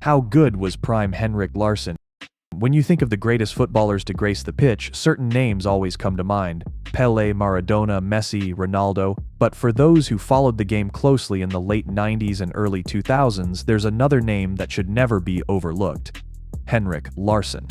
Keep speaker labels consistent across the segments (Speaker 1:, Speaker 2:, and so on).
Speaker 1: How good was prime Henrik Larsson? When you think of the greatest footballers to grace the pitch, certain names always come to mind. Pelé, Maradona, Messi, Ronaldo. But for those who followed the game closely in the late 90s and early 2000s, there's another name that should never be overlooked. Henrik Larsson.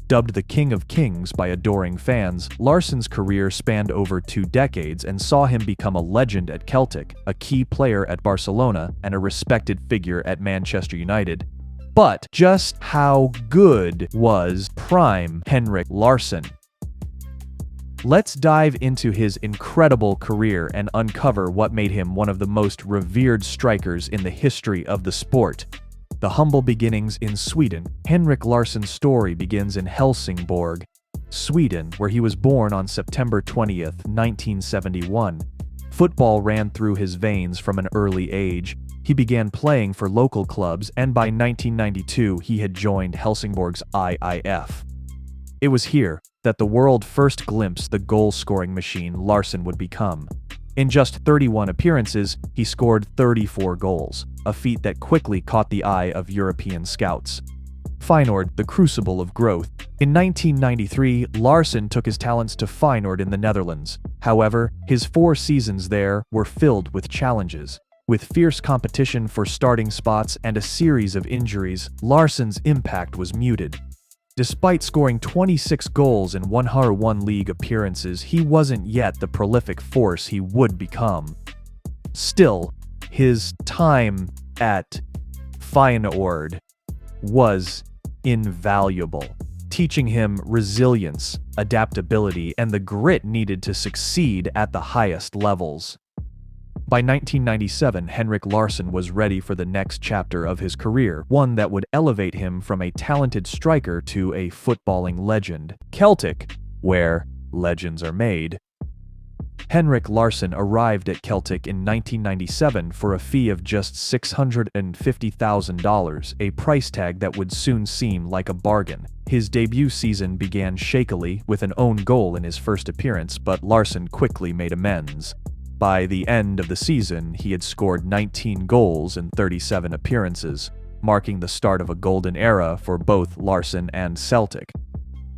Speaker 1: Dubbed the King of Kings by adoring fans, Larsson's career spanned over 2 decades and saw him become a legend at Celtic, a key player at Barcelona, and a respected figure at Manchester United. But just how good was prime Henrik Larsson? Let's dive into his incredible career and uncover what made him one of the most revered strikers in the history of the sport. The humble beginnings in Sweden. Henrik Larsson's story begins in Helsingborg, Sweden, where he was born on September 20th, 1971. Football ran through his veins from an early age. He began playing for local clubs, and by 1992 he had joined Helsingborg's IIF. It was here that the world first glimpsed the goal-scoring machine Larsson would become. In just 31 appearances, he scored 34 goals, a feat that quickly caught the eye of European scouts. Feyenoord, the crucible of growth. In 1993, Larsson took his talents to Feyenoord in the Netherlands. However, his 4 seasons there were filled with challenges. With fierce competition for starting spots and a series of injuries, Larsson's impact was muted. Despite scoring 26 goals in 101 league appearances, he wasn't yet the prolific force he would become. Still, his time at Feyenoord was invaluable, teaching him resilience, adaptability, and the grit needed to succeed at the highest levels. By 1997, Henrik Larsson was ready for the next chapter of his career, one that would elevate him from a talented striker to a footballing legend. Celtic, where legends are made. Henrik Larsson arrived at Celtic in 1997 for a fee of just $650,000, a price tag that would soon seem like a bargain. His debut season began shakily with an own goal in his first appearance, but Larsson quickly made amends. By the end of the season, he had scored 19 goals in 37 appearances, marking the start of a golden era for both Larsson and Celtic.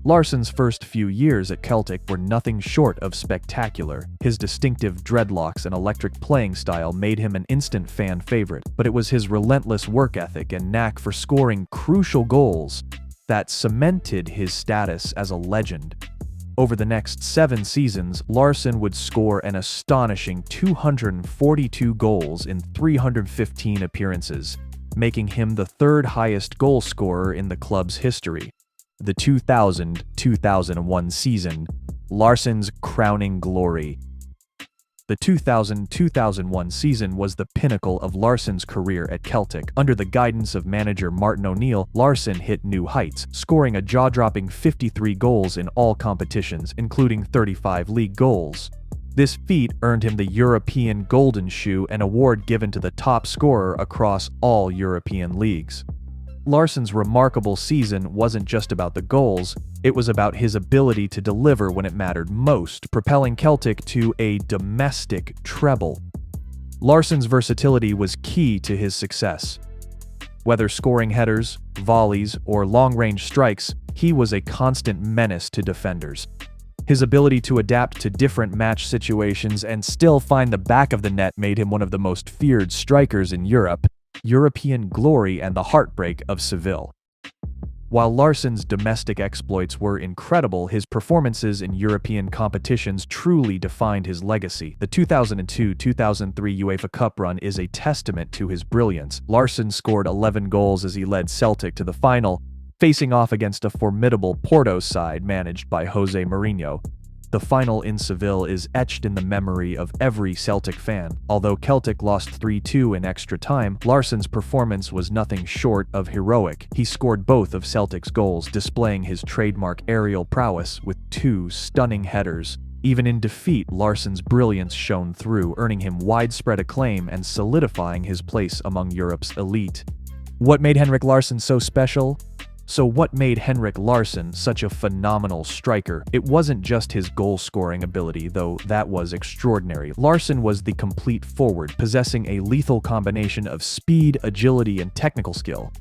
Speaker 1: Larsson's first few years at Celtic were nothing short of spectacular. His distinctive dreadlocks and electric playing style made him an instant fan favorite, but it was his relentless work ethic and knack for scoring crucial goals that cemented his status as a legend. Over the next 7 seasons, Larsson would score an astonishing 242 goals in 315 appearances, making him the 3rd highest goal scorer in the club's history. The 2000-2001 season, Larsson's crowning glory. The 2000-2001 season was the pinnacle of Larsson's career at Celtic. Under the guidance of manager Martin O'Neill, Larsson hit new heights, scoring a jaw-dropping 53 goals in all competitions, including 35 league goals. This feat earned him the European Golden Shoe, an award given to the top scorer across all European leagues. Larsson's remarkable season wasn't just about the goals, it was about his ability to deliver when it mattered most, propelling Celtic to a domestic treble. Larsson's versatility was key to his success. Whether scoring headers, volleys, or long-range strikes, he was a constant menace to defenders. His ability to adapt to different match situations and still find the back of the net made him one of the most feared strikers in Europe. European glory and the heartbreak of Seville. While Larsson's domestic exploits were incredible, his performances in European competitions truly defined his legacy. The 2002-2003 UEFA Cup run is a testament to his brilliance. Larsson scored 11 goals as he led Celtic to the final, facing off against a formidable Porto side managed by Jose Mourinho. The final in Seville is etched in the memory of every Celtic fan. Although Celtic lost 3-2 in extra time, Larsson's performance was nothing short of heroic. He scored both of Celtic's goals, displaying his trademark aerial prowess with 2 stunning headers. Even in defeat, Larsson's brilliance shone through, earning him widespread acclaim and solidifying his place among Europe's elite. What made Henrik Larsson so special? So what made Henrik Larsson such a phenomenal striker? It wasn't just his goal-scoring ability, though that was extraordinary. Larsson was the complete forward, possessing a lethal combination of speed, agility, and technical skill.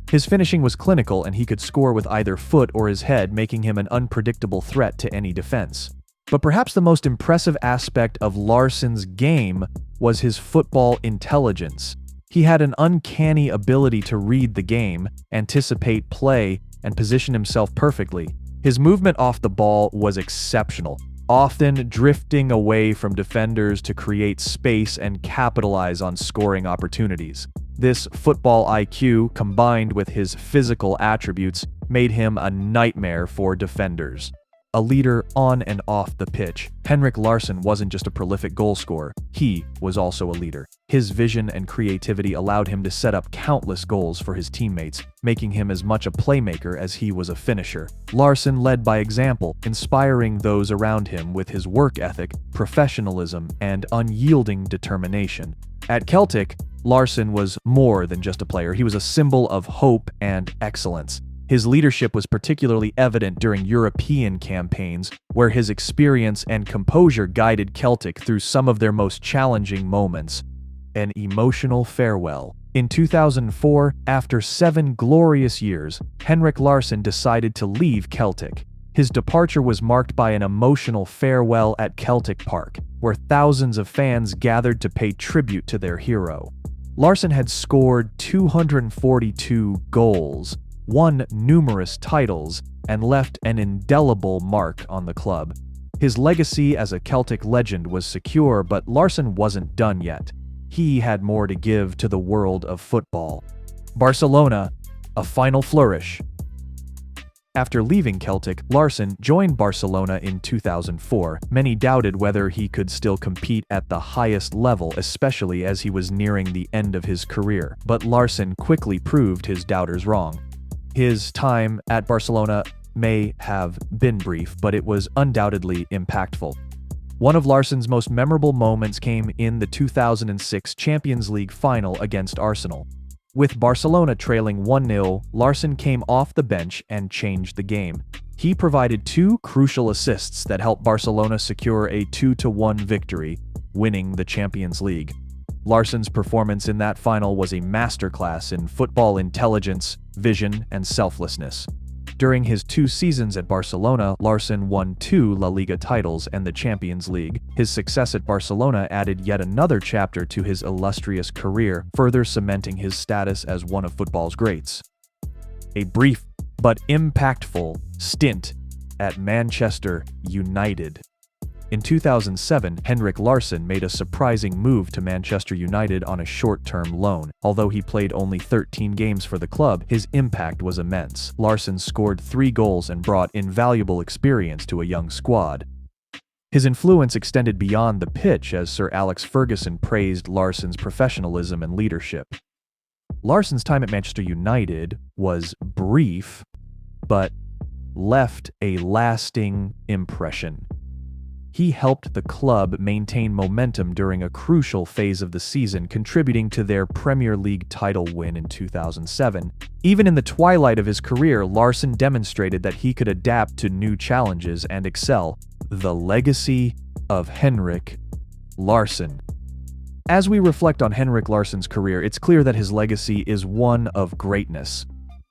Speaker 1: His finishing was clinical and he could score with either foot or his head, making him an unpredictable threat to any defense. But perhaps the most impressive aspect of Larsson's game was his football intelligence. He had an uncanny ability to read the game, anticipate play, and position himself perfectly. His movement off the ball was exceptional, often drifting away from defenders to create space and capitalize on scoring opportunities. This football IQ, combined with his physical attributes, made him a nightmare for defenders. A leader on and off the pitch, Henrik Larsson wasn't just a prolific goal scorer, he was also a leader. His vision and creativity allowed him to set up countless goals for his teammates, making him as much a playmaker as he was a finisher. Larsson led by example, inspiring those around him with his work ethic, professionalism, and unyielding determination. At Celtic, Larsson was more than just a player, he was a symbol of hope and excellence. His leadership was particularly evident during European campaigns, where his experience and composure guided Celtic through some of their most challenging moments. An emotional farewell. In 2004, after 7 glorious years, Henrik Larsson decided to leave Celtic. His departure was marked by an emotional farewell at Celtic Park, where thousands of fans gathered to pay tribute to their hero. Larsson had scored 242 goals, won numerous titles, and left an indelible mark on the club. His legacy as a Celtic legend was secure, but Larsson wasn't done yet. He had more to give to the world of football. Barcelona, a final flourish. After leaving Celtic, Larsson joined Barcelona in 2004. Many doubted whether he could still compete at the highest level, especially as he was nearing the end of his career. But Larsson quickly proved his doubters wrong. His time at Barcelona may have been brief, but it was undoubtedly impactful. One of Larsson's most memorable moments came in the 2006 Champions League final against Arsenal. With Barcelona trailing 1-0, Larsson came off the bench and changed the game. He provided 2 crucial assists that helped Barcelona secure a 2-1 victory, winning the Champions League. Larsson's performance in that final was a masterclass in football intelligence, vision, and selflessness. During his 2 seasons at Barcelona, Larsson won 2 La Liga titles and the Champions League. His success at Barcelona added yet another chapter to his illustrious career, further cementing his status as one of football's greats. A brief but impactful stint at Manchester United. In 2007, Henrik Larsson made a surprising move to Manchester United on a short-term loan. Although he played only 13 games for the club, his impact was immense. Larsson scored 3 goals and brought invaluable experience to a young squad. His influence extended beyond the pitch, as Sir Alex Ferguson praised Larsson's professionalism and leadership. Larsson's time at Manchester United was brief, but left a lasting impression. He helped the club maintain momentum during a crucial phase of the season, contributing to their Premier League title win in 2007. Even in the twilight of his career, Larsson demonstrated that he could adapt to new challenges and excel. The legacy of Henrik Larsson. As we reflect on Henrik Larsson's career, it's clear that his legacy is one of greatness.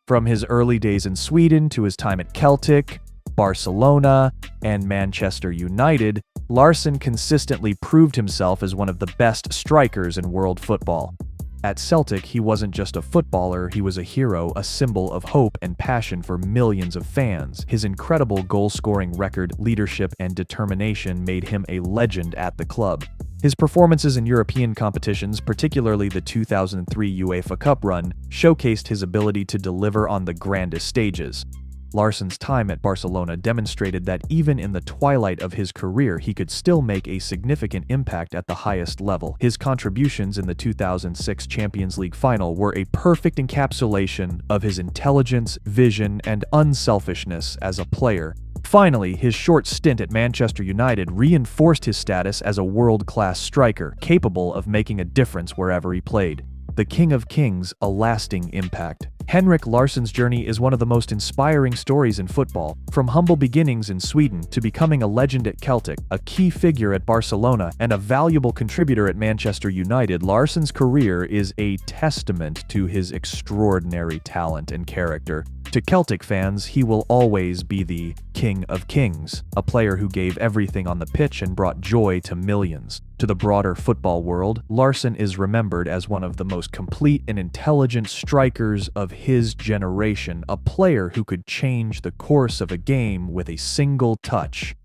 Speaker 1: From his early days in Sweden to his time at Celtic, Barcelona, and Manchester United, Larsson consistently proved himself as one of the best strikers in world football. At Celtic, he wasn't just a footballer, he was a hero, a symbol of hope and passion for millions of fans. His incredible goal-scoring record, leadership, and determination made him a legend at the club. His performances in European competitions, particularly the 2003 UEFA Cup run, showcased his ability to deliver on the grandest stages. Larsson's time at Barcelona demonstrated that even in the twilight of his career, he could still make a significant impact at the highest level. His contributions in the 2006 Champions League final were a perfect encapsulation of his intelligence, vision, and unselfishness as a player. Finally, his short stint at Manchester United reinforced his status as a world-class striker, capable of making a difference wherever he played. the King of Kings, a lasting impact. Henrik Larsson's journey is one of the most inspiring stories in football. From humble beginnings in Sweden to becoming a legend at Celtic, a key figure at Barcelona, and a valuable contributor at Manchester United, Larsson's career is a testament to his extraordinary talent and character. To Celtic fans, he will always be the King of Kings, a player who gave everything on the pitch and brought joy to millions. To the broader football world, Larsson is remembered as one of the most complete and intelligent strikers of his generation, a player who could change the course of a game with a single touch.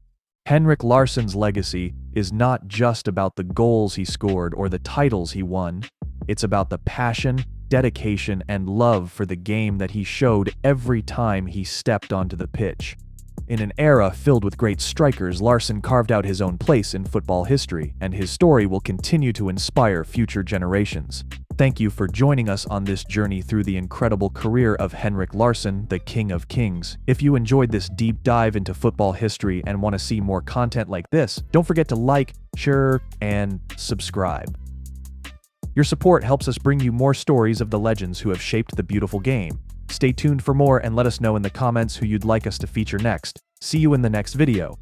Speaker 1: Henrik Larsson's legacy is not just about the goals he scored or the titles he won. It's about the passion, dedication, and love for the game that he showed every time he stepped onto the pitch. In an era filled with great strikers, Larsson carved out his own place in football history, and his story will continue to inspire future generations. Thank you for joining us on this journey through the incredible career of Henrik Larsson, the King of Kings. If you enjoyed this deep dive into football history and want to see more content like this, don't forget to like, share, and subscribe. Your support helps us bring you more stories of the legends who have shaped the beautiful game. Stay tuned for more and let us know in the comments who you'd like us to feature next. See you in the next video.